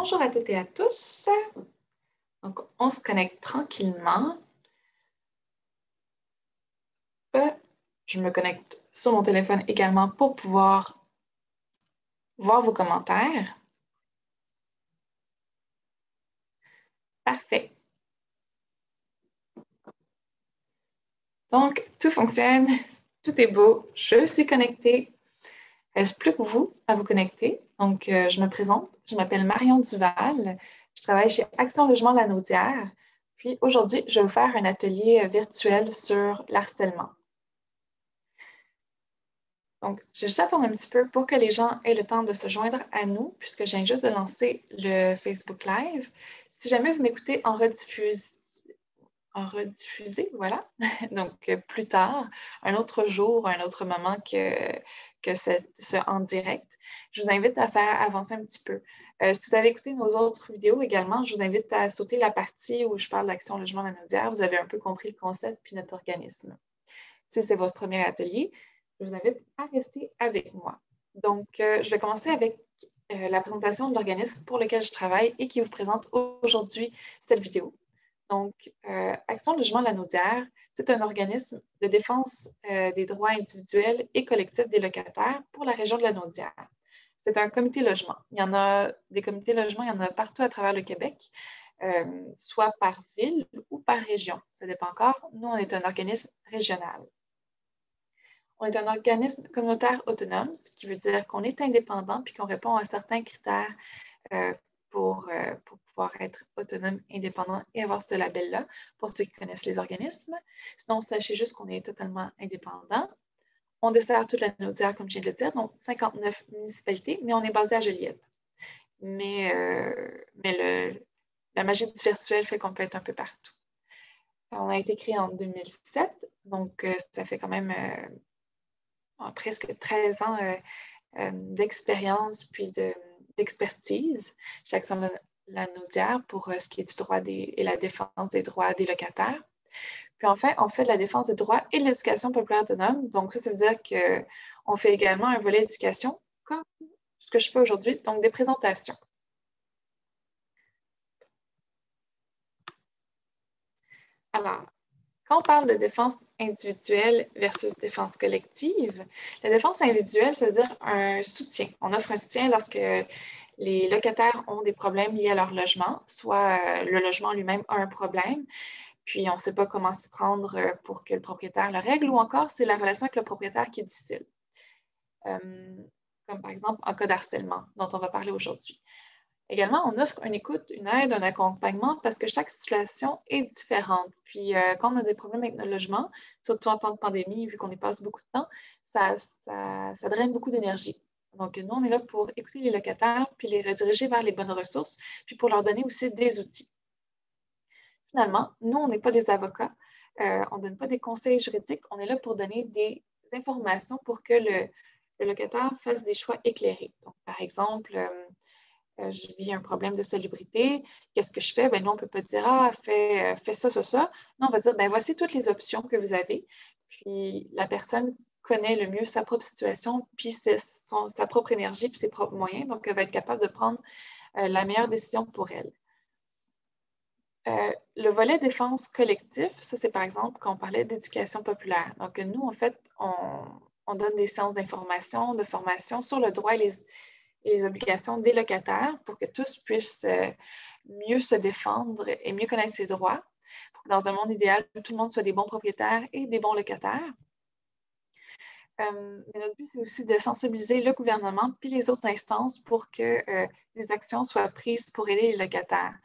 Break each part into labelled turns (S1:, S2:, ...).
S1: Bonjour à toutes et à tous. Donc, on se connecte tranquillement. Je me connecte sur mon téléphone également pour pouvoir voir vos commentaires. Parfait. Donc, tout fonctionne, tout est beau, je suis connectée. Il ne reste plus que vous à vous connecter. Donc, je me présente, je m'appelle Marion Duval, je travaille chez Action Logement Lanaudière. Puis aujourd'hui, je vais vous faire un atelier virtuel sur l'harcèlement. Donc, je vais juste attendre un petit peu pour que les gens aient le temps de se joindre à nous, puisque je viens juste de lancer le Facebook Live. Si jamais vous m'écoutez en rediffusé, voilà, donc plus tard, un autre jour, un autre moment que ce en direct, je vous invite à faire avancer un petit peu. Si vous avez écouté nos autres vidéos également, je vous invite à sauter la partie où je parle d'Action Logement Lanaudière. Vous avez un peu compris le concept puis notre organisme. Si c'est votre premier atelier, je vous invite à rester avec moi. Donc, je vais commencer avec la présentation de l'organisme pour lequel je travaille et qui vous présente aujourd'hui cette vidéo. Donc, Action Logement Lanaudière, c'est un organisme de défense des droits individuels et collectifs des locataires pour la région de Lanaudière. C'est un comité logement. Il y en a des comités logements, il y en a partout à travers le Québec, soit par ville ou par région. Ça dépend encore. Nous, on est un organisme régional. On est un organisme communautaire autonome, ce qui veut dire qu'on est indépendant puis qu'on répond à certains critères euh, pour pouvoir être autonome, indépendant et avoir ce label-là, pour ceux qui connaissent les organismes. Sinon, sachez juste qu'on est totalement indépendant. On dessert toute la Naudière, comme je viens de le dire, donc 59 municipalités, mais on est basé à Joliette. Mais la magie du virtuel fait qu'on peut être un peu partout. On a été créé en 2007, donc ça fait quand même presque 13 ans d'expérience puis d'expertise chez Action Lanaudière pour ce qui est du droit et la défense des droits des locataires. Puis enfin, on fait de la défense des droits et de l'éducation populaire autonome. Donc ça veut dire qu'on fait également un volet éducation, comme ce que je fais aujourd'hui, donc des présentations. Alors, quand on parle de défense individuelle versus défense collective, la défense individuelle, ça veut dire un soutien. On offre un soutien lorsque les locataires ont des problèmes liés à leur logement, soit le logement lui-même a un problème, puis on ne sait pas comment s'y prendre pour que le propriétaire le règle, ou encore c'est la relation avec le propriétaire qui est difficile. Comme par exemple en cas d'harcèlement, dont on va parler aujourd'hui. Également, on offre une écoute, une aide, un accompagnement parce que chaque situation est différente. Puis, quand on a des problèmes avec notre logement, surtout en temps de pandémie, vu qu'on y passe beaucoup de temps, ça draine beaucoup d'énergie. Donc, nous, on est là pour écouter les locataires, puis les rediriger vers les bonnes ressources, puis pour leur donner aussi des outils. Finalement, nous, on n'est pas des avocats, on ne donne pas des conseils juridiques, on est là pour donner des informations pour que le locataire fasse des choix éclairés. Donc, par exemple, je vis un problème de salubrité, qu'est-ce que je fais? Ben, nous, on ne peut pas dire, ah, fais ça, ça, ça. Non, on va dire, ben, voici toutes les options que vous avez. Puis la personne connaît le mieux sa propre situation, puis sa propre énergie, puis ses propres moyens. Donc, elle va être capable de prendre la meilleure décision pour elle. Le volet défense collectif, ça, c'est par exemple quand on parlait d'éducation populaire. Donc, nous, en fait, on donne des séances d'information, de formation sur le droit et les obligations des locataires pour que tous puissent mieux se défendre et mieux connaître ses droits, pour que dans un monde idéal, tout le monde soit des bons propriétaires et des bons locataires. Mais notre but, c'est aussi de sensibiliser le gouvernement puis les autres instances pour que des actions soient prises pour aider les locataires.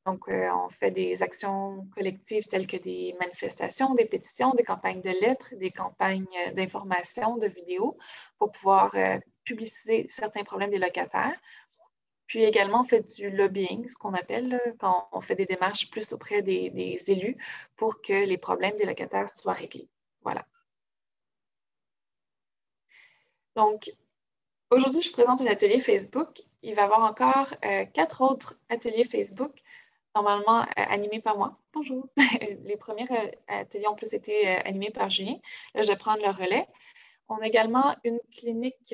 S1: Donc, on fait des actions collectives telles que des manifestations, des pétitions, des campagnes de lettres, des campagnes d'information, de vidéos pour pouvoir publiciser certains problèmes des locataires. Puis également, on fait du lobbying, ce qu'on appelle, là, quand on fait des démarches plus auprès des élus pour que les problèmes des locataires soient réglés. Voilà. Donc, aujourd'hui, je présente un atelier Facebook. Il va y avoir encore 4 autres ateliers Facebook, normalement animés par moi. Bonjour. Les premiers ateliers ont plus été animés par Julien. Là, je vais prendre le relais. On a également une clinique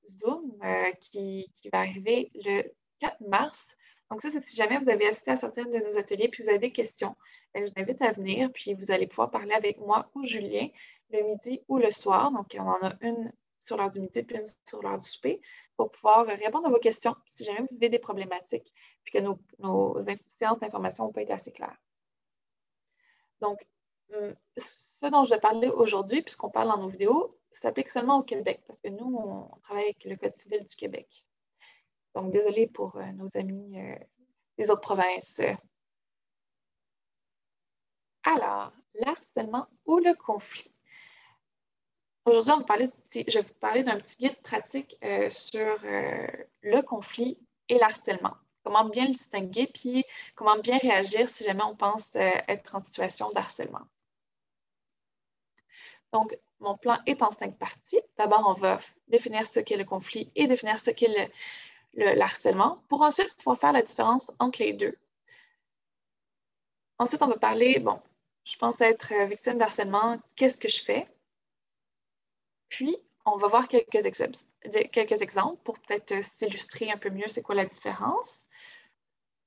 S1: Zoom qui va arriver le 4 mars. Donc ça, c'est si jamais vous avez assisté à certains de nos ateliers puis vous avez des questions, je vous invite à venir, puis vous allez pouvoir parler avec moi ou Julien le midi ou le soir. Donc, on en a une sur l'heure du midi puis une sur l'heure du souper pour pouvoir répondre à vos questions si jamais vous vivez des problématiques puis que nos séances d'information n'ont pas été assez claires. Donc, ce dont je vais parler aujourd'hui, puisqu'on parle dans nos vidéos, s'applique seulement au Québec, parce que nous, on travaille avec le Code civil du Québec. Donc, désolé pour nos amis des autres provinces. Alors, l'harcèlement ou le conflit. Aujourd'hui, je vais vous parler d'un petit guide pratique sur le conflit et l'harcèlement. Comment bien le distinguer, puis comment bien réagir si jamais on pense être en situation d'harcèlement. Donc, mon plan est en 5 parties. D'abord, on va définir ce qu'est le conflit et définir ce qu'est le harcèlement pour ensuite pouvoir faire la différence entre les deux. Ensuite, on va parler, bon, je pense être victime d'harcèlement, qu'est-ce que je fais? Puis, on va voir quelques exemples pour peut-être s'illustrer un peu mieux c'est quoi la différence.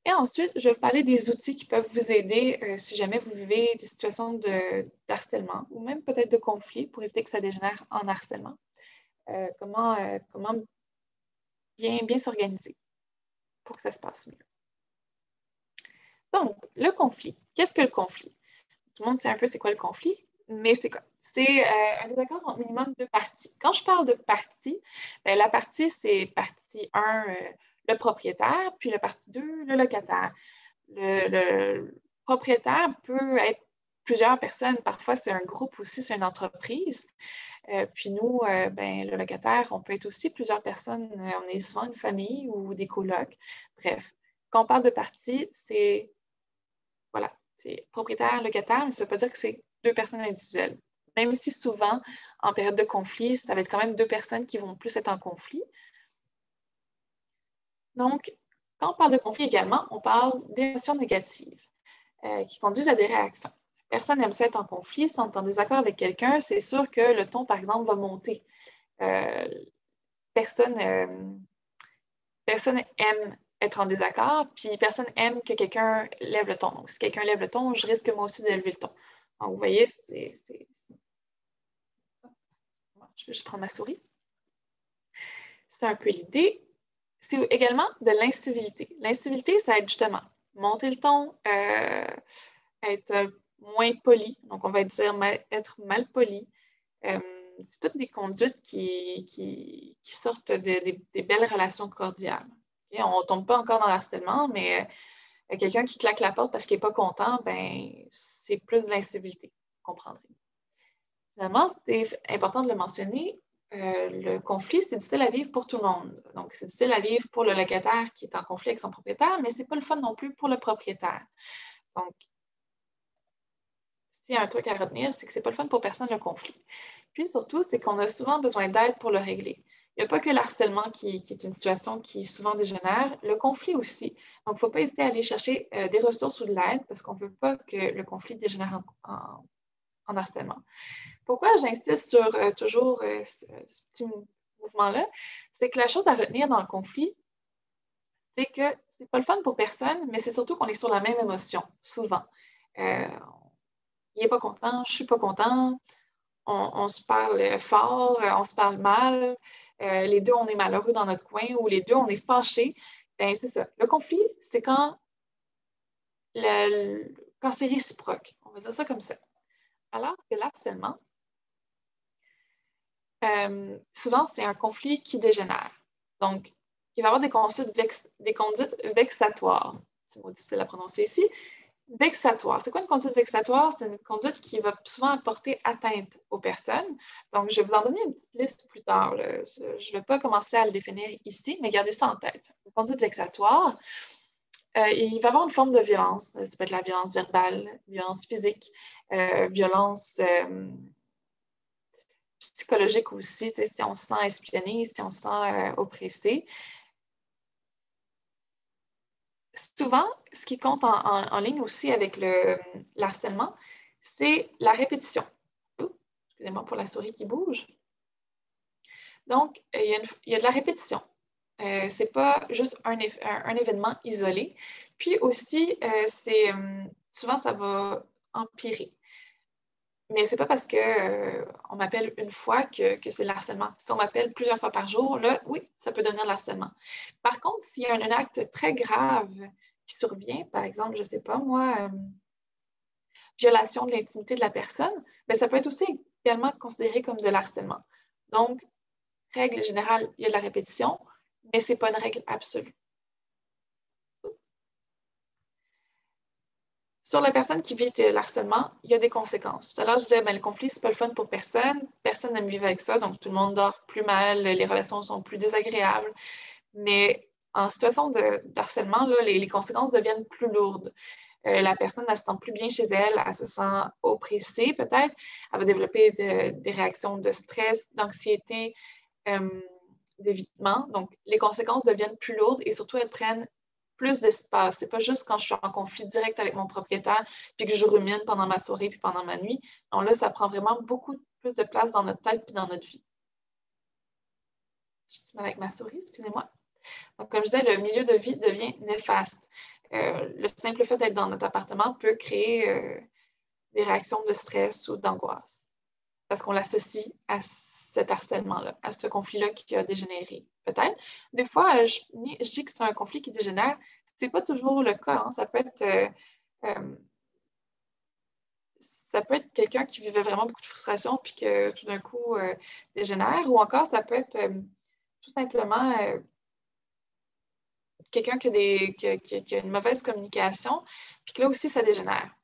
S1: Et ensuite, je vais vous parler des outils qui peuvent vous aider si jamais vous vivez des situations d'harcèlement ou même peut-être de conflit pour éviter que ça dégénère en harcèlement. Comment bien s'organiser pour que ça se passe mieux. Donc, le conflit. Qu'est-ce que le conflit? Tout le monde sait un peu c'est quoi le conflit, mais c'est quoi? C'est un désaccord entre minimum 2 parties. Quand je parle de partie, la partie, c'est partie 1, le propriétaire, puis la partie 2, le locataire. Le propriétaire peut être plusieurs personnes. Parfois, c'est un groupe aussi, c'est une entreprise. Puis nous, le locataire, on peut être aussi plusieurs personnes. On est souvent une famille ou des colocs. Bref, quand on parle de partie, c'est propriétaire, locataire, mais ça ne veut pas dire que c'est 2 personnes individuelles. Même si souvent, en période de conflit, ça va être quand même 2 personnes qui vont plus être en conflit. Donc, quand on parle de conflit également, on parle d'émotions négatives qui conduisent à des réactions. Personne n'aime ça être en conflit. Si on est en désaccord avec quelqu'un, c'est sûr que le ton, par exemple, va monter. Personne aime être en désaccord, puis personne aime que quelqu'un lève le ton. Donc, si quelqu'un lève le ton, je risque moi aussi d'élever le ton. Donc, vous voyez, je vais juste prendre ma souris. C'est un peu l'idée. C'est également de l'incivilité. L'incivilité, ça va être justement monter le ton, être moins poli. Donc, on va dire être mal poli. C'est toutes des conduites qui sortent des belles relations cordiales. Et on ne tombe pas encore dans l'harcèlement, mais quelqu'un qui claque la porte parce qu'il n'est pas content, c'est plus de l'incivilité, vous comprendrez. Finalement, c'est important de le mentionner, le conflit, c'est difficile à vivre pour tout le monde. Donc, c'est difficile à vivre pour le locataire qui est en conflit avec son propriétaire, mais ce n'est pas le fun non plus pour le propriétaire. Donc, s'il y a un truc à retenir, c'est que ce n'est pas le fun pour personne le conflit. Puis surtout, c'est qu'on a souvent besoin d'aide pour le régler. Il n'y a pas que le harcèlement qui est une situation qui souvent dégénère, le conflit aussi. Donc, il ne faut pas hésiter à aller chercher des ressources ou de l'aide parce qu'on ne veut pas que le conflit dégénère en harcèlement. Pourquoi j'insiste sur toujours ce petit mouvement-là? C'est que la chose à retenir dans le conflit, c'est que c'est pas le fun pour personne, mais c'est surtout qu'on est sur la même émotion, souvent. Il n'est pas content, je ne suis pas content, on se parle fort, on se parle mal, les deux, on est malheureux dans notre coin ou les deux, on est fâchés. Ben, c'est ça. Le conflit, c'est quand c'est réciproque. On va dire ça comme ça. Alors que l'harcèlement, souvent, c'est un conflit qui dégénère. Donc, il va y avoir des conduites vexatoires. C'est mot difficile à prononcer ici. Vexatoire. C'est quoi une conduite vexatoire? C'est une conduite qui va souvent porter atteinte aux personnes. Donc, je vais vous en donner une petite liste plus tard. Là. Je ne vais pas commencer à le définir ici, mais gardez ça en tête. Une conduite vexatoire, il va y avoir une forme de violence. Ça peut être la violence verbale, violence physique, violence psychologique aussi, si on se sent espionné, si on se sent oppressé. Souvent, ce qui compte en ligne aussi avec le harcèlement, c'est la répétition. Excusez-moi pour la souris qui bouge. Donc, il y a de la répétition. Ce n'est pas juste un événement isolé. Puis aussi, souvent, ça va empirer. Mais ce n'est pas parce qu'on m'appelle une fois que c'est le harcèlement. Si on m'appelle plusieurs fois par jour, là, oui, ça peut devenir le harcèlement. Par contre, s'il y a un acte très grave qui survient, par exemple, je ne sais pas, moi, violation de l'intimité de la personne, bien, ça peut être aussi également considéré comme de l'harcèlement. Donc, règle générale, il y a de la répétition, mais ce n'est pas une règle absolue. Sur la personne qui vit le harcèlement, il y a des conséquences. Tout à l'heure, je disais, ben, le conflit, c'est pas le fun pour personne. Personne n'aime vivre avec ça, donc tout le monde dort plus mal, les relations sont plus désagréables. Mais en situation de harcèlement, là, les conséquences deviennent plus lourdes. La personne, elle se sent plus bien chez elle, elle se sent oppressée peut-être, elle va développer des réactions de stress, d'anxiété, d'évitement. Donc, les conséquences deviennent plus lourdes et surtout, elles prennent plus d'espace. C'est pas juste quand je suis en conflit direct avec mon propriétaire puis que je rumine pendant ma soirée puis pendant ma nuit. Non, là, ça prend vraiment beaucoup plus de place dans notre tête puis dans notre vie. Je suis mal avec ma souris, excusez-moi. Donc, comme je disais, le milieu de vie devient néfaste. Le simple fait d'être dans notre appartement peut créer des réactions de stress ou d'angoisse parce qu'on l'associe à cet harcèlement-là, à ce conflit-là qui a dégénéré, peut-être. Des fois, je dis que c'est un conflit qui dégénère. Ce n'est pas toujours le cas. Hein. Ça peut être quelqu'un qui vivait vraiment beaucoup de frustration puis que tout d'un coup dégénère, ou encore ça peut être tout simplement quelqu'un qui a une mauvaise communication, puis que là aussi ça dégénère.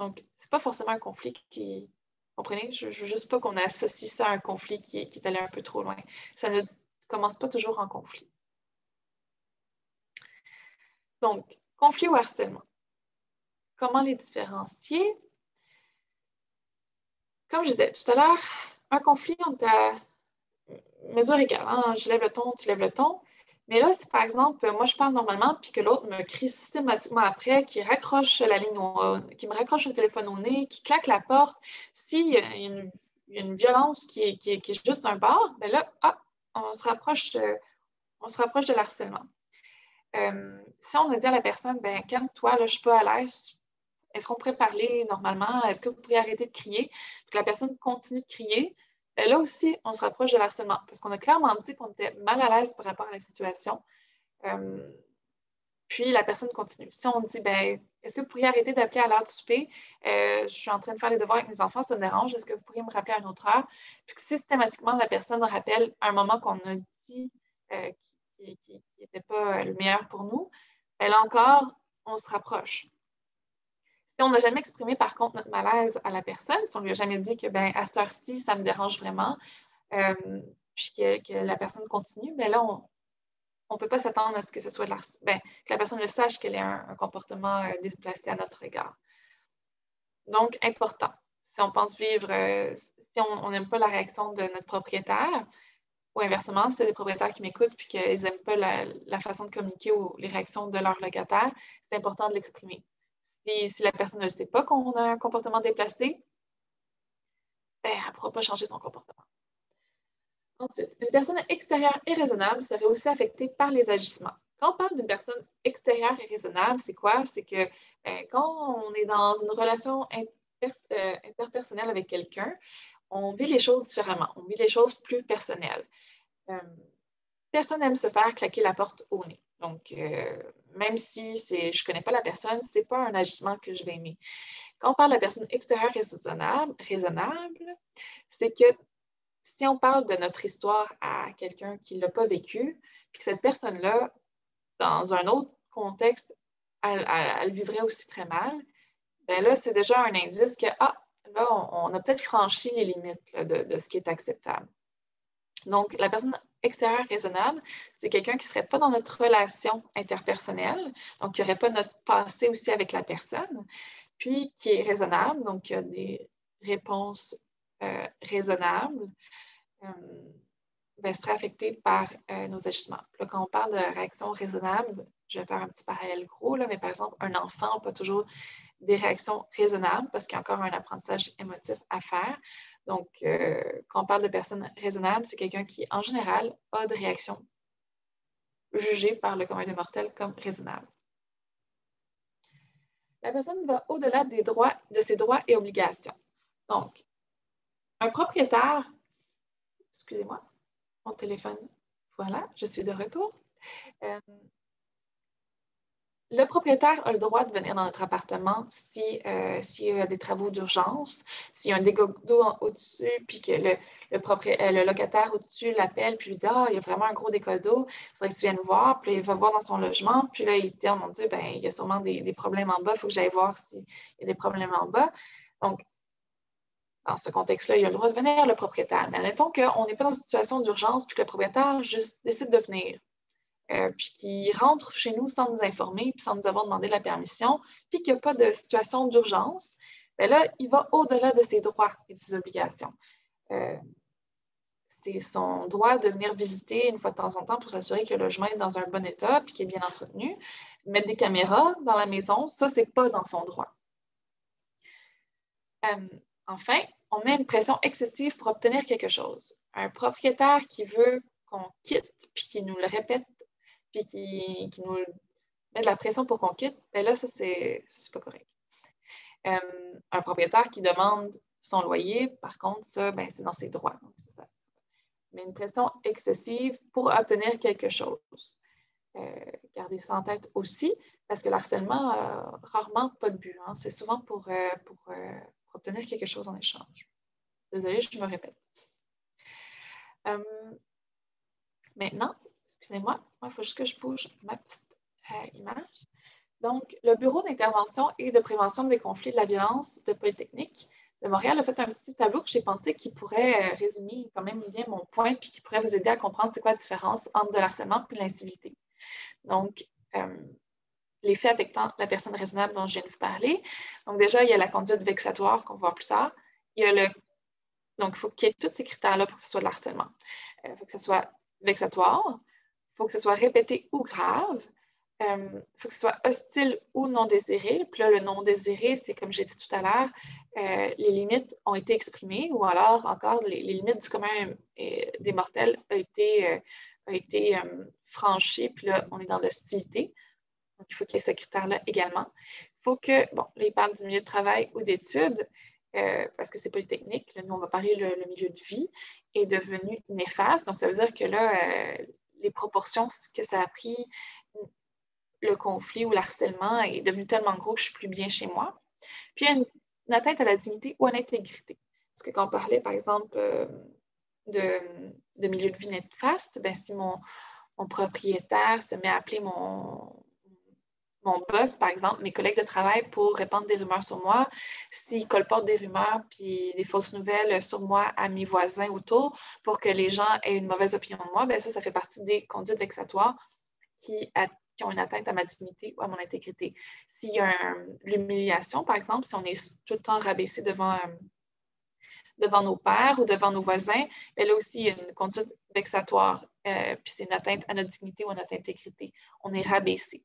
S1: Donc, c'est pas forcément un conflit qui. Comprenez? Je ne veux juste pas qu'on associe ça à un conflit qui est allé un peu trop loin. Ça ne commence pas toujours en conflit. Donc, conflit ou harcèlement. Comment les différencier? Comme je disais tout à l'heure, un conflit, on est à mesure égale. Hein? Je lève le ton, tu lèves le ton. Mais là, si par exemple, moi je parle normalement, puis que l'autre me crie systématiquement après, qui raccroche la ligne qui me raccroche le téléphone au nez, qui claque la porte, s'il y a une violence qui est juste un bord, bien là, on se rapproche de l'harcèlement. Si on a dit à la personne, ben calme-toi, là, je ne suis pas à l'aise, est-ce qu'on pourrait parler normalement? Est-ce que vous pourriez arrêter de crier? Puis que la personne continue de crier. Là aussi, on se rapproche de l'harcèlement parce qu'on a clairement dit qu'on était mal à l'aise par rapport à la situation. Puis la personne continue. Si on dit, ben, est-ce que vous pourriez arrêter d'appeler à l'heure du souper? Je suis en train de faire les devoirs avec mes enfants, ça me dérange. Est-ce que vous pourriez me rappeler à une autre heure? Puis que systématiquement, la personne rappelle un moment qu'on a dit qui n'était pas le meilleur pour nous. Et là encore, on se rapproche. Si on n'a jamais exprimé, par contre, notre malaise à la personne, si on ne lui a jamais dit que, ben, à cette heure-ci, ça me dérange vraiment, puis que la personne continue, bien là, on ne peut pas s'attendre à ce que ce soit que la personne le sache qu'elle ait un comportement déplacé à notre égard. Donc, important. Si on pense vivre, si on n'aime pas la réaction de notre propriétaire, ou inversement, si c'est des propriétaires qui m'écoutent et qu'ils n'aiment pas la façon de communiquer ou les réactions de leur locataire, c'est important de l'exprimer. Si la personne ne sait pas qu'on a un comportement déplacé, ben, elle ne pourra pas changer son comportement. Ensuite, une personne extérieure et raisonnable serait aussi affectée par les agissements. Quand on parle d'une personne extérieure et raisonnable, c'est quoi? C'est que quand on est dans une relation interpersonnelle avec quelqu'un, on vit les choses différemment, on vit les choses plus personnelles. Personne n'aime se faire claquer la porte au nez. Donc, même si je ne connais pas la personne, ce n'est pas un agissement que je vais aimer. Quand on parle de personne extérieure raisonnable, c'est que si on parle de notre histoire à quelqu'un qui ne l'a pas vécu, puis que cette personne-là, dans un autre contexte, elle vivrait aussi très mal, bien là, c'est déjà un indice que, là, on a peut-être franchi les limites là, de ce qui est acceptable. Donc, la personne extérieure raisonnable, c'est quelqu'un qui ne serait pas dans notre relation interpersonnelle, donc qui n'aurait pas notre passé aussi avec la personne, puis qui est raisonnable, donc qui a des réponses raisonnables, serait affecté par nos agissements. Là, quand on parle de réaction raisonnable, je vais faire un petit parallèle gros, là, mais par exemple, un enfant n'a pas toujours des réactions raisonnables parce qu'il y a encore un apprentissage émotif à faire. Donc, quand on parle de personnes raisonnables, c'est quelqu'un qui, en général, a des réactions jugé par le commun des mortels comme raisonnable. La personne va au-delà de ses droits et obligations. Donc, un propriétaire, excusez-moi, mon téléphone, voilà, je suis de retour. Euh, Le propriétaire a le droit de venir dans notre appartement s'il y a des travaux d'urgence, s'il y a un dégât d'eau au-dessus, puis que le locataire au-dessus l'appelle, puis lui dit il y a vraiment un gros dégât d'eau, il faudrait que tu viennes voir. Puis là, il va voir dans son logement, puis là, il se dit oh mon Dieu, ben, il y a sûrement des problèmes en bas, il faut que j'aille voir s'il y a des problèmes en bas. Donc, dans ce contexte-là, il a le droit de venir, le propriétaire. Mais admettons qu'on n'est pas dans une situation d'urgence, puis que le propriétaire juste décide de venir. Puis qui rentre chez nous sans nous informer, puis sans nous avoir demandé la permission, puis qu'il n'y a pas de situation d'urgence, bien là, il va au-delà de ses droits et de ses obligations. C'est son droit de venir visiter une fois de temps en temps pour s'assurer que le logement est dans un bon état, puis qu'il est bien entretenu. Mettre des caméras dans la maison, ça, c'est pas dans son droit. Enfin, on met une pression excessive pour obtenir quelque chose. Un propriétaire qui veut qu'on quitte, puis qui nous le répète, puis qui nous met de la pression pour qu'on quitte, bien là, ça, c'est pas correct. Un propriétaire qui demande son loyer, par contre, ça, ben, c'est dans ses droits. Donc, c'est ça. Mais une pression excessive pour obtenir quelque chose. Gardez ça en tête aussi, parce que l'harcèlement n'a rarement pas de but. Hein. C'est souvent pour obtenir quelque chose en échange. Désolée, je me répète. Maintenant, excusez-moi, il faut juste que je bouge ma petite image. Donc, le Bureau d'intervention et de prévention des conflits de la violence de Polytechnique de Montréal a fait un petit tableau que j'ai pensé qui pourrait résumer quand même bien mon point puis qui pourrait vous aider à comprendre c'est quoi la différence entre de l'harcèlement et l'incivilité. Donc, les faits affectant la personne raisonnable dont je viens de vous parler. Donc, déjà, il y a la conduite vexatoire qu'on va voir plus tard. Donc, il faut qu'il y ait tous ces critères-là pour que ce soit de l'harcèlement. Il faut que ce soit vexatoire, il faut que ce soit répété ou grave, il faut que ce soit hostile ou non désiré. Puis là, le non désiré, c'est comme j'ai dit tout à l'heure, les limites ont été exprimées ou alors encore les limites du commun des mortels ont été franchies. Puis là, on est dans l'hostilité. Donc, il faut qu'il y ait ce critère-là également. Il faut que, bon, là, il parle du milieu de travail ou d'études, parce que c'est polytechnique. Là, nous, on va parler le milieu de vie est devenu néfaste. Donc, ça veut dire que là, les proportions que ça a pris, le conflit ou l'harcèlement est devenu tellement gros que je ne suis plus bien chez moi. Puis, il y a une atteinte à la dignité ou à l'intégrité. Parce que quand on parlait, par exemple, de milieu de vie néfaste, ben, si mon propriétaire se met à appeler mon boss, par exemple, mes collègues de travail pour répandre des rumeurs sur moi, s'ils colportent des rumeurs puis des fausses nouvelles sur moi à mes voisins autour pour que les gens aient une mauvaise opinion de moi, bien ça fait partie des conduites vexatoires qui ont une atteinte à ma dignité ou à mon intégrité. S'il y a l'humiliation, par exemple, si on est tout le temps rabaissé devant nos pairs ou devant nos voisins, bien là aussi, il y a une conduite vexatoire, puis c'est une atteinte à notre dignité ou à notre intégrité. On est rabaissé.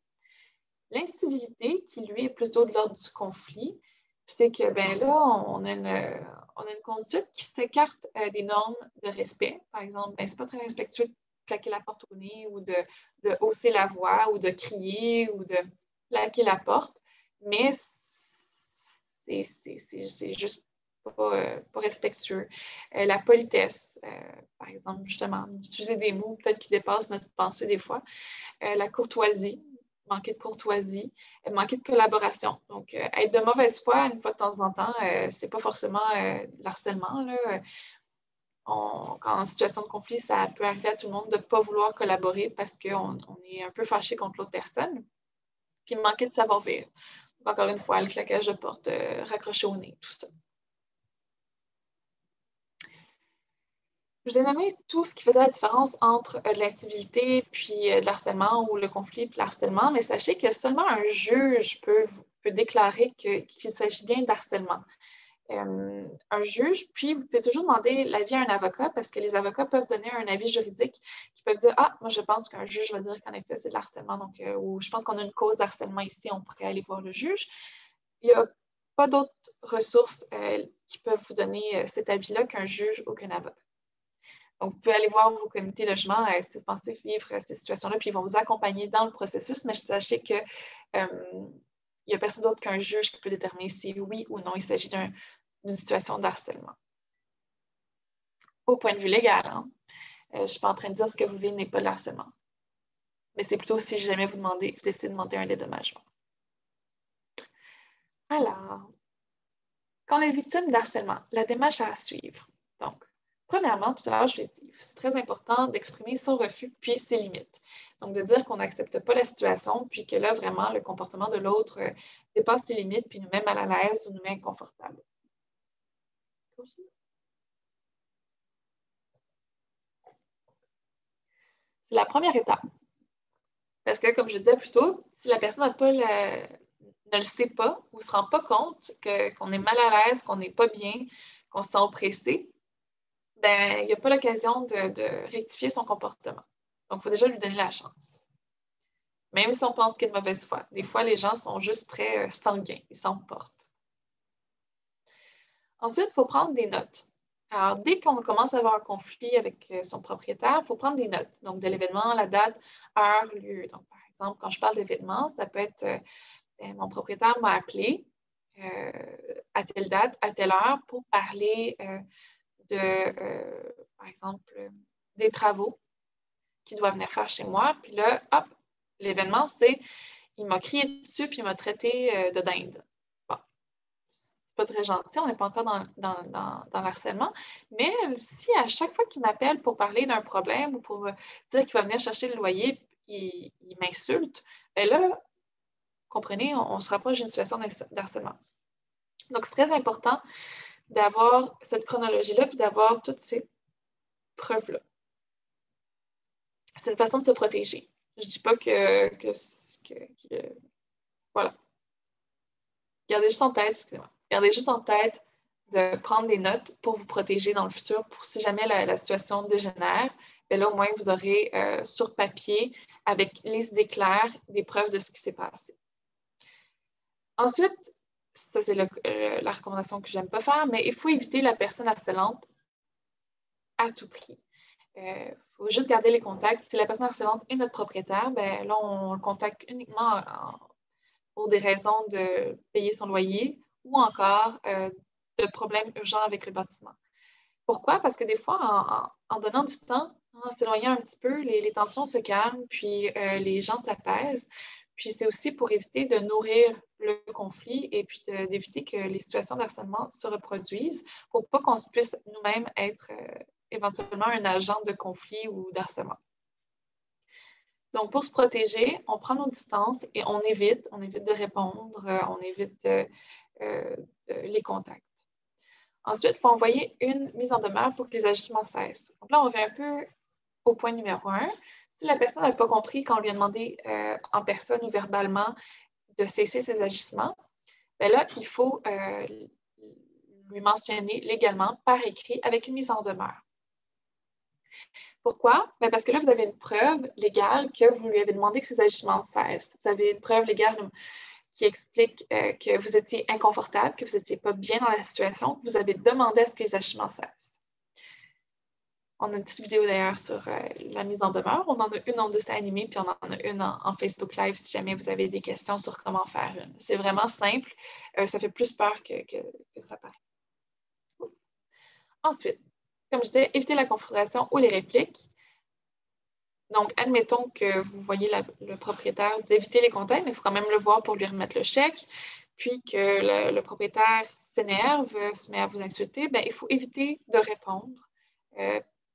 S1: L'incivilité, qui lui est plutôt de l'ordre du conflit, c'est que ben là, on a une conduite qui s'écarte des normes de respect. Par exemple, ben, c'est pas très respectueux de claquer la porte au nez ou de hausser la voix ou de crier ou de claquer la porte, mais c'est juste pas respectueux. La politesse, par exemple, justement, d'utiliser des mots peut-être qui dépassent notre pensée des fois. La courtoisie, manquer de courtoisie, manquer de collaboration. Donc, être de mauvaise foi une fois de temps en temps, c'est pas forcément de l'harcèlement. Là. Quand en situation de conflit, ça peut arriver à tout le monde de ne pas vouloir collaborer parce qu'on est un peu fâché contre l'autre personne. Puis manquer de savoir-vivre. Encore une fois, le claquage de porte, raccroché au nez, tout ça. Je vous ai nommé tout ce qui faisait la différence entre de l'incivilité puis de l'harcèlement ou le conflit puis l'harcèlement, mais sachez que seulement un juge peut déclarer qu'il s'agit bien d'harcèlement. Un juge, puis vous pouvez toujours demander l'avis à un avocat parce que les avocats peuvent donner un avis juridique qui peuvent dire moi je pense qu'un juge va dire qu'en effet c'est de l'harcèlement, donc ou je pense qu'on a une cause d'harcèlement ici, on pourrait aller voir le juge. Il n'y a pas d'autres ressources qui peuvent vous donner cet avis-là qu'un juge ou qu'un avocat. Donc, vous pouvez aller voir vos comités logement si vous pensez vivre ces situations-là, puis ils vont vous accompagner dans le processus, mais sachez que il n'y a personne d'autre qu'un juge qui peut déterminer si oui ou non il s'agit d'une situation de harcèlement. Au point de vue légal, hein, je ne suis pas en train de dire ce que vous vivez n'est pas de harcèlement. Mais c'est plutôt si jamais vous décidez de demander un dédommagement. Alors, quand on est victime d'harcèlement, la démarche à suivre. Donc, premièrement, tout à l'heure, je l'ai dit, c'est très important d'exprimer son refus puis ses limites. Donc, de dire qu'on n'accepte pas la situation, puis que là, vraiment, le comportement de l'autre dépasse ses limites, puis nous met mal à l'aise ou nous met inconfortable. C'est la première étape. Parce que, comme je le disais plus tôt, si la personne ne le sait pas ou ne se rend pas compte qu'on est mal à l'aise, qu'on n'est pas bien, qu'on se sent oppressé, ben, il n'y a pas l'occasion de rectifier son comportement. Donc, il faut déjà lui donner la chance. Même si on pense qu'il y a de mauvaise foi. Des fois, les gens sont juste très sanguins, ils s'emportent. Ensuite, il faut prendre des notes. Alors, dès qu'on commence à avoir un conflit avec son propriétaire, il faut prendre des notes. Donc, de l'événement, la date, heure, lieu. Donc, par exemple, quand je parle d'événement, ça peut être mon propriétaire m'a appelé à telle date, à telle heure pour parler par exemple, des travaux qu'il doit venir faire chez moi. Puis là, hop, l'événement, c'est il m'a crié dessus puis il m'a traité de dinde. Bon, c'est pas très gentil, on n'est pas encore dans l'harcèlement, mais si à chaque fois qu'il m'appelle pour parler d'un problème ou pour dire qu'il va venir chercher le loyer, il m'insulte, bien là, comprenez, on se rapproche d'une situation d'harcèlement. Donc, c'est très important d'avoir cette chronologie-là puis d'avoir toutes ces preuves-là. C'est une façon de se protéger. Je ne dis pas voilà. Gardez juste en tête, excusez-moi. Gardez juste en tête de prendre des notes pour vous protéger dans le futur, pour si jamais la situation dégénère, bien là, au moins, vous aurez sur papier, avec les idées claires, des preuves de ce qui s'est passé. Ensuite, ça, c'est la recommandation que je n'aime pas faire, mais il faut éviter la personne harcelante à tout prix. Il faut juste garder les contacts. Si la personne harcelante est notre propriétaire, ben là, on le contacte uniquement pour des raisons de payer son loyer ou encore de problèmes urgents avec le bâtiment. Pourquoi? Parce que des fois, en donnant du temps, en s'éloignant un petit peu, les tensions se calment, puis les gens s'apaisent. Puis c'est aussi pour éviter de nourrir le conflit et puis d'éviter que les situations d'harcèlement se reproduisent pour pas qu'on puisse nous-mêmes être éventuellement un agent de conflit ou d'harcèlement. Donc, pour se protéger, on prend nos distances et on évite de répondre, on évite les contacts. Ensuite, il faut envoyer une mise en demeure pour que les agissements cessent. Donc là, on revient un peu au point numéro 1. Si la personne n'a pas compris quand on lui a demandé en personne ou verbalement de cesser ses agissements, bien là, il faut lui mentionner légalement par écrit avec une mise en demeure. Pourquoi? Bien parce que là, vous avez une preuve légale que vous lui avez demandé que ses agissements cessent. Vous avez une preuve légale qui explique que vous étiez inconfortable, que vous n'étiez pas bien dans la situation, que vous avez demandé à ce que les agissements cessent. On a une petite vidéo d'ailleurs sur la mise en demeure. On en a une en dessin animé, puis on en a une en Facebook Live si jamais vous avez des questions sur comment faire une. C'est vraiment simple. Ça fait plus peur que ça paraît. Ensuite, comme je disais, évitez la confrontation ou les répliques. Donc, admettons que vous voyez le propriétaire, vous évitez les contacts, mais il faut quand même le voir pour lui remettre le chèque, puis que le propriétaire s'énerve, se met à vous insulter, bien, il faut éviter de répondre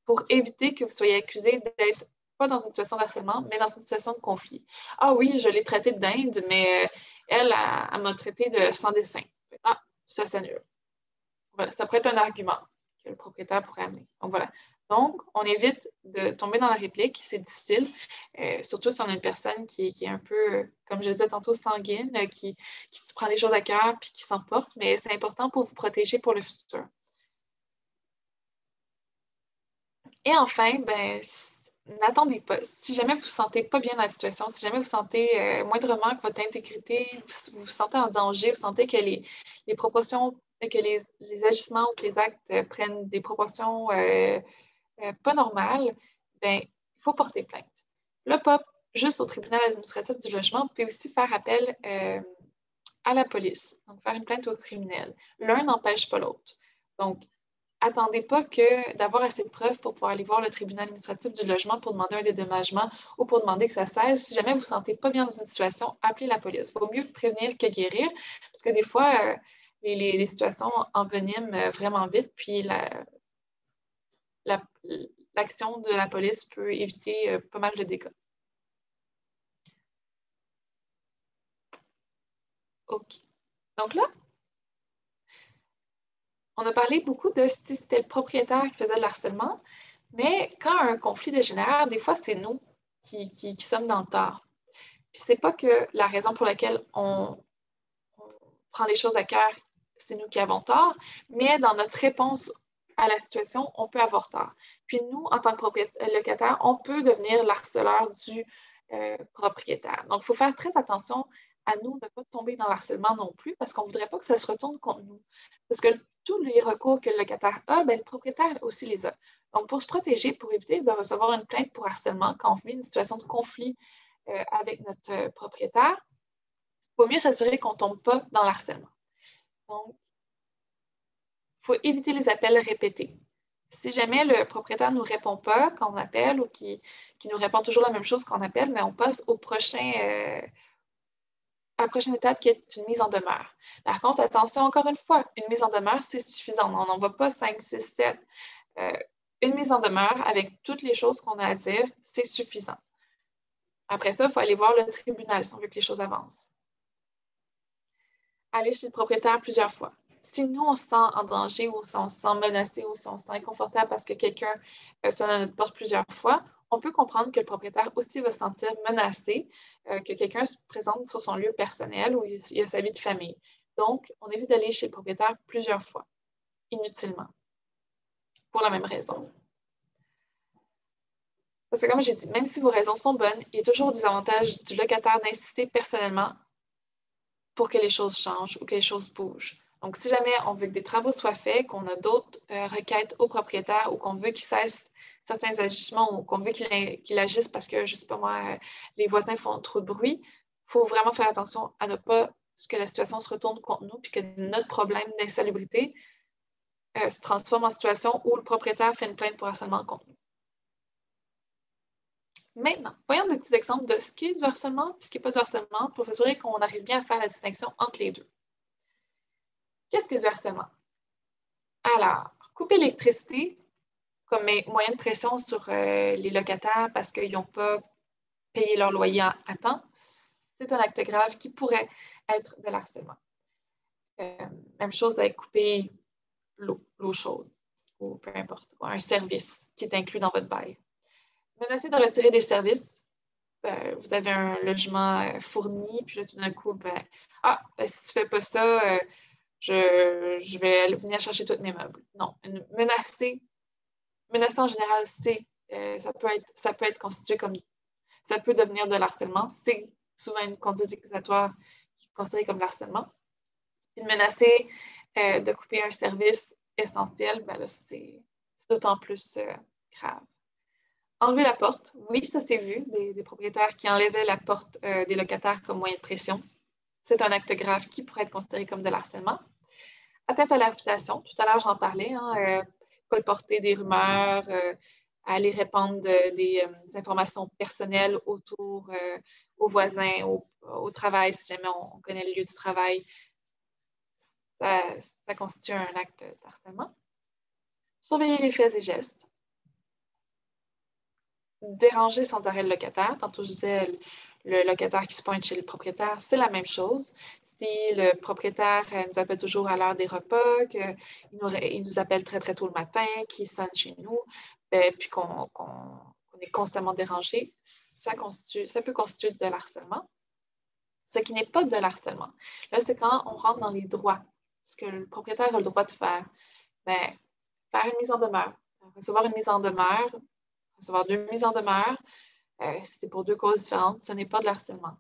S1: pour éviter que vous soyez accusé d'être pas dans une situation d'harcèlement, mais dans une situation de conflit. Ah oui, je l'ai traité de dinde, mais elle m'a traité de sans dessin. Ah, ça s'annule. Voilà, ça pourrait être un argument que le propriétaire pourrait amener. Donc voilà. Donc, on évite de tomber dans la réplique, c'est difficile, surtout si on a une personne qui est un peu, comme je le disais tantôt, sanguine, qui prend les choses à cœur puis qui s'emporte, mais c'est important pour vous protéger pour le futur. Et enfin, ben, n'attendez pas. Si jamais vous ne vous sentez pas bien dans la situation, si jamais vous sentez moindrement que votre intégrité, vous vous sentez en danger, vous sentez que les proportions, que les agissements ou que les actes prennent des proportions pas normal, ben, il faut porter plainte. Là, pas juste au tribunal administratif du logement, vous pouvez aussi faire appel à la police, donc faire une plainte au criminel. L'un n'empêche pas l'autre. Donc, attendez pas d'avoir assez de preuves pour pouvoir aller voir le tribunal administratif du logement pour demander un dédommagement ou pour demander que ça cesse. Si jamais vous ne vous sentez pas bien dans une situation, appelez la police. Il vaut mieux prévenir que guérir, parce que des fois, les situations enveniment vraiment vite, puis l'action de la police peut éviter pas mal de dégâts. OK. Donc là, on a parlé beaucoup de si c'était le propriétaire qui faisait de l'harcèlement, mais quand un conflit dégénère, des fois, c'est nous qui sommes dans le tort. Puis c'est pas que la raison pour laquelle on prend les choses à cœur, c'est nous qui avons tort, mais dans notre réponse à la situation, on peut avoir tort. Puis nous, en tant que locataire, on peut devenir l'harceleur du propriétaire. Donc, il faut faire très attention à nous de ne pas tomber dans l'harcèlement non plus, parce qu'on ne voudrait pas que ça se retourne contre nous. Parce que tous les recours que le locataire a, ben, le propriétaire aussi les a. Donc, pour se protéger, pour éviter de recevoir une plainte pour harcèlement quand on vit une situation de conflit avec notre propriétaire, il vaut mieux s'assurer qu'on ne tombe pas dans l'harcèlement. Donc, il faut éviter les appels répétés. Si jamais le propriétaire ne nous répond pas quand on appelle ou qu'il nous répond toujours la même chose quand on appelle, mais on passe à la prochaine étape qui est une mise en demeure. Par contre, attention, encore une fois, une mise en demeure, c'est suffisant. On n'en va pas 5, 6, 7. Une mise en demeure avec toutes les choses qu'on a à dire, c'est suffisant. Après ça, il faut aller voir le tribunal si on veut que les choses avancent. Aller chez le propriétaire plusieurs fois. Si nous, on se sent en danger ou si on se sent menacé ou si on se sent inconfortable parce que quelqu'un sonne à notre porte plusieurs fois, on peut comprendre que le propriétaire aussi va se sentir menacé, que quelqu'un se présente sur son lieu personnel ou il a sa vie de famille. Donc, on évite d'aller chez le propriétaire plusieurs fois, inutilement, pour la même raison. Parce que comme j'ai dit, même si vos raisons sont bonnes, il y a toujours des avantages du locataire d'insister personnellement pour que les choses changent ou que les choses bougent. Donc, si jamais on veut que des travaux soient faits, qu'on a d'autres requêtes au propriétaire ou qu'on veut qu'il cesse certains agissements ou qu'on veut qu'il agisse parce que, je ne sais pas moi, les voisins font trop de bruit, il faut vraiment faire attention à ne pas que la situation se retourne contre nous puis que notre problème d'insalubrité se transforme en situation où le propriétaire fait une plainte pour harcèlement contre nous. Maintenant, voyons des petits exemples de ce qui est du harcèlement et ce qui n'est pas du harcèlement pour s'assurer qu'on arrive bien à faire la distinction entre les deux. Qu'est-ce que du harcèlement? Alors, couper l'électricité comme moyen de pression sur les locataires parce qu'ils n'ont pas payé leur loyer à temps, c'est un acte grave qui pourrait être de l'harcèlement. Même chose avec couper l'eau chaude ou peu importe, un service qui est inclus dans votre bail. Menacer de retirer des services. Vous avez un logement fourni, puis là, tout d'un coup, si tu ne fais pas ça, je vais venir chercher tous mes meubles. Non, menacer en général, ça peut être constitué comme, ça peut devenir de l'harcèlement. C'est souvent une conduite vexatoire qui est considérée comme l'harcèlement. Puis de menacer de couper un service essentiel, ben là, c'est d'autant plus grave. Enlever la porte. Oui, ça s'est vu, des propriétaires qui enlevaient la porte des locataires comme moyen de pression. C'est un acte grave qui pourrait être considéré comme de l'harcèlement. Atteinte à la réputation. Tout à l'heure, j'en parlais. Colporter des rumeurs, aller répandre des informations personnelles autour aux voisins, au travail, si jamais on connaît le lieu du travail. Ça constitue un acte d'harcèlement. Surveiller les faits et gestes. Déranger sans arrêt le locataire. Tantôt, je disais le locataire qui se pointe chez le propriétaire, c'est la même chose. Si le propriétaire nous appelle toujours à l'heure des repas, qu'il nous appelle très, très tôt le matin, qu'il sonne chez nous, puis qu'on est constamment dérangé, ça peut constituer de l'harcèlement. Ce qui n'est pas de l'harcèlement. Là, c'est quand on rentre dans les droits. Ce que le propriétaire a le droit de faire. Faire une mise en demeure. Recevoir une mise en demeure, recevoir 2 mises en demeure, c'est pour 2 causes différentes, ce n'est pas de l'harcèlement.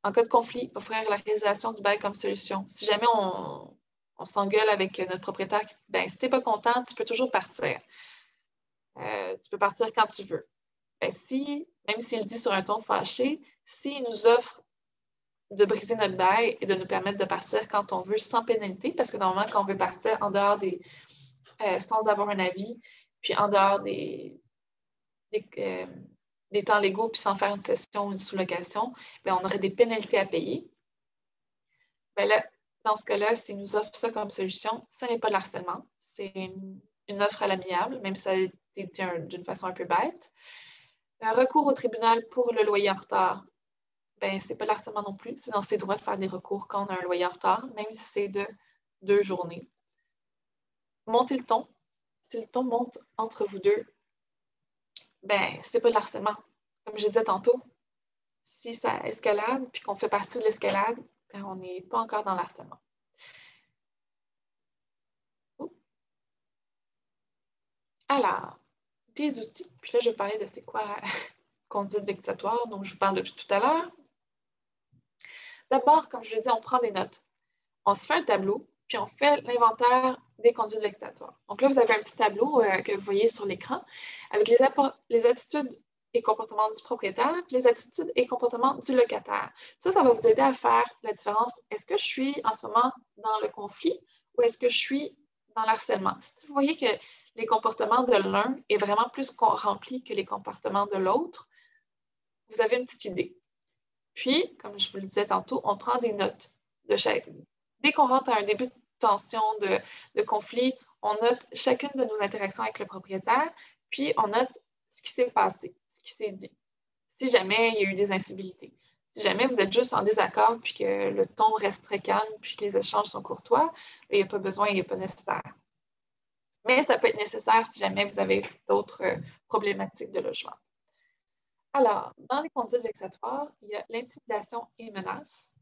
S1: En cas de conflit, offrir la résiliation du bail comme solution. Si jamais on s'engueule avec notre propriétaire qui dit si tu n'es pas content, tu peux toujours partir. Tu peux partir quand tu veux. Ben, même s'il dit sur un ton fâché, s'il nous offre de briser notre bail et de nous permettre de partir quand on veut sans pénalité, parce que normalement, quand on veut partir en dehors sans avoir un avis, puis en dehors des temps légaux, puis sans faire une cession ou une sous-location, ben, on aurait des pénalités à payer. Ben là, dans ce cas-là, s'il nous offre ça comme solution, ce n'est pas de l'harcèlement, c'est une offre à l'amiable, même si ça a été dit d'une façon un peu bête. Un recours au tribunal pour le loyer en retard, ben, c'est pas de l'harcèlement non plus. C'est dans ses droits de faire des recours quand on a un loyer en retard, même si c'est de 2 journées. Monter le ton. Si le ton monte entre vous deux, ben, c'est pas de l'harcèlement. Comme je disais tantôt, si ça escalade puis qu'on fait partie de l'escalade, ben, on n'est pas encore dans l'harcèlement. Alors, des outils. Puis là, je vais vous parler de c'est quoi conduite vexatoire, donc je vous parle depuis tout à l'heure. D'abord, comme je l'ai dit, on prend des notes. On se fait un tableau, puis on fait l'inventaire des conduites vexatoires. Donc là, vous avez un petit tableau que vous voyez sur l'écran avec les attitudes et comportements du propriétaire, puis les attitudes et comportements du locataire. Ça va vous aider à faire la différence. Est-ce que je suis en ce moment dans le conflit ou est-ce que je suis dans l'harcèlement? Si vous voyez que les comportements de l'un est vraiment plus rempli que les comportements de l'autre, vous avez une petite idée. Puis, comme je vous le disais tantôt, on prend des notes de chaque. Dès qu'on rentre à un début de tension, de conflit, on note chacune de nos interactions avec le propriétaire, puis on note ce qui s'est passé, ce qui s'est dit. Si jamais il y a eu des incivilités, si jamais vous êtes juste en désaccord, puis que le ton reste très calme, puis que les échanges sont courtois, il n'y a pas besoin, il n'est pas nécessaire. Mais ça peut être nécessaire si jamais vous avez d'autres problématiques de logement. Alors, dans les conduites vexatoires, il y a l'intimidation et menace.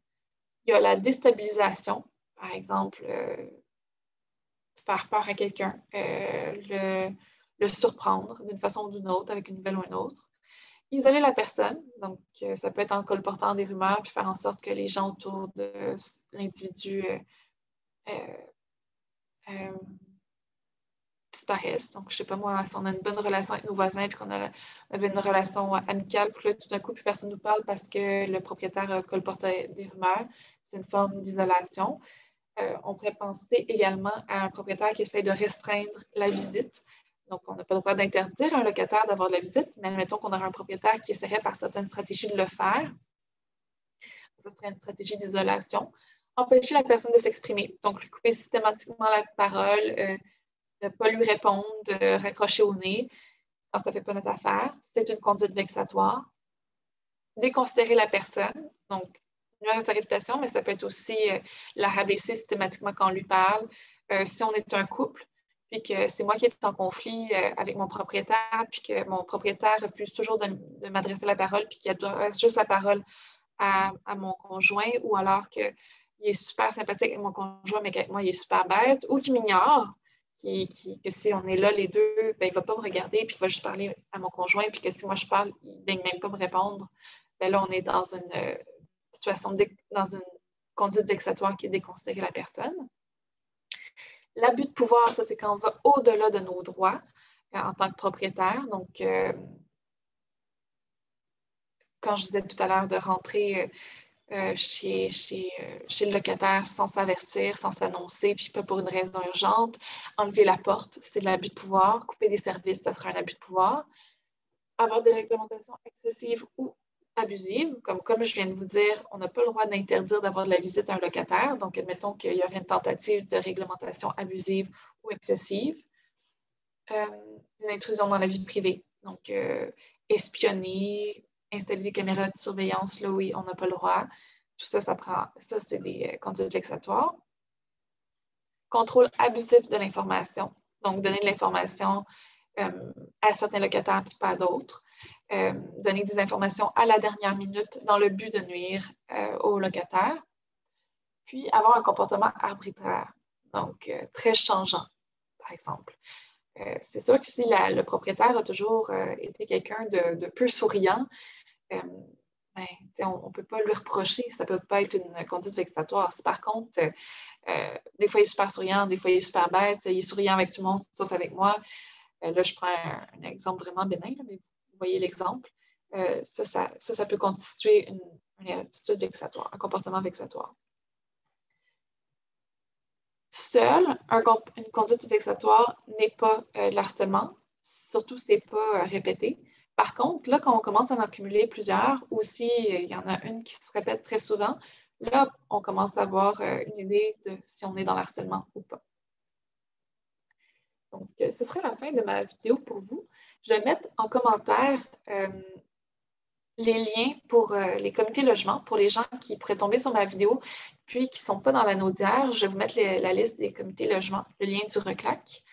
S1: Il y a la déstabilisation, par exemple, faire peur à quelqu'un, le surprendre d'une façon ou d'une autre, avec une nouvelle ou une autre. Isoler la personne, donc ça peut être en colportant des rumeurs, puis faire en sorte que les gens autour de l'individu disparaissent. Donc, je ne sais pas moi, si on a une bonne relation avec nos voisins, puis qu'on avait une relation amicale, puis là, tout d'un coup, plus personne ne nous parle parce que le propriétaire colporte des rumeurs, c'est une forme d'isolation. On pourrait penser également à un propriétaire qui essaie de restreindre la visite. Donc, on n'a pas le droit d'interdire à un locataire d'avoir de la visite, mais admettons qu'on aurait un propriétaire qui essaierait par certaines stratégies de le faire. Ce serait une stratégie d'isolation. Empêcher la personne de s'exprimer, donc lui couper systématiquement la parole, ne pas lui répondre, de raccrocher au nez quand ça ne fait pas notre affaire. C'est une conduite vexatoire. Déconsidérer la personne, donc nuire à sa réputation, mais ça peut être aussi la rabaisser systématiquement quand on lui parle. Si on est un couple, puis que c'est moi qui est en conflit avec mon propriétaire, puis que mon propriétaire refuse toujours de m'adresser la parole, puis qu'il adresse juste la parole à mon conjoint, ou alors qu'il est super sympathique avec mon conjoint, mais qu'avec moi, il est super bête, ou qu'il m'ignore, que si on est là les deux, ben, il ne va pas me regarder, puis il va juste parler à mon conjoint, puis que si moi je parle, il ne daigne même pas me répondre. Ben là, on est dans une situation, dans une conduite vexatoire qui est déconsidérer la personne. L'abus de pouvoir, ça, c'est quand on va au-delà de nos droits en tant que propriétaire. Donc, quand je disais tout à l'heure de rentrer chez le locataire sans s'avertir, sans s'annoncer, puis pas pour une raison urgente, enlever la porte, c'est de l'abus de pouvoir. Couper des services, ça sera un abus de pouvoir. Avoir des réglementations excessives ou abusives, comme je viens de vous dire, on n'a pas le droit d'interdire d'avoir de la visite à un locataire. Donc, admettons qu'il y aurait une tentative de réglementation abusive ou excessive. Une intrusion dans la vie privée. Donc, espionner, installer des caméras de surveillance là où on n'a pas le droit. Tout ça, ça, c'est des conduites vexatoires. Contrôle abusif de l'information. Donc, donner de l'information à certains locataires et pas à d'autres. Donner des informations à la dernière minute dans le but de nuire aux locataires. Puis, avoir un comportement arbitraire, donc très changeant, par exemple. C'est sûr que si le propriétaire a toujours été quelqu'un de peu souriant, ben, on ne peut pas lui reprocher. Ça ne peut pas être une conduite vexatoire. Si par contre, des fois, il est super souriant, des fois, il est super bête, il est souriant avec tout le monde, sauf avec moi, Là, je prends un exemple vraiment bénin, là, mais vous voyez l'exemple. Ça peut constituer une attitude vexatoire, un comportement vexatoire. Seule, une conduite vexatoire n'est pas de l'harcèlement, surtout si ce n'est pas répété. Par contre, là, quand on commence à en accumuler plusieurs, ou si il y en a une qui se répète très souvent, là, on commence à avoir une idée de si on est dans l'harcèlement ou pas. Donc, ce serait la fin de ma vidéo pour vous. Je vais mettre en commentaire les liens pour les comités logement, pour les gens qui pourraient tomber sur ma vidéo, puis qui ne sont pas dans la Naudière. Je vais vous mettre la liste des comités logement, le lien du RECLAC.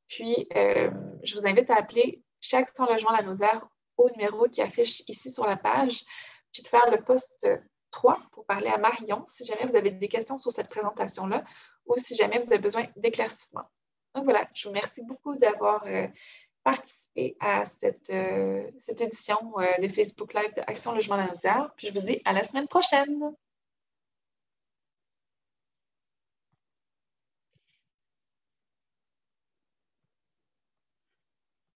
S1: Puis, je vous invite à appeler chez Action Logement La Naudière au numéro qui affiche ici sur la page, puis de faire le poste 3 pour parler à Marion si jamais vous avez des questions sur cette présentation-là ou si jamais vous avez besoin d'éclaircissement. Donc voilà, je vous remercie beaucoup d'avoir participé à cette édition des Facebook Live de Action Logement La Naudière. Puis je vous dis à la semaine prochaine!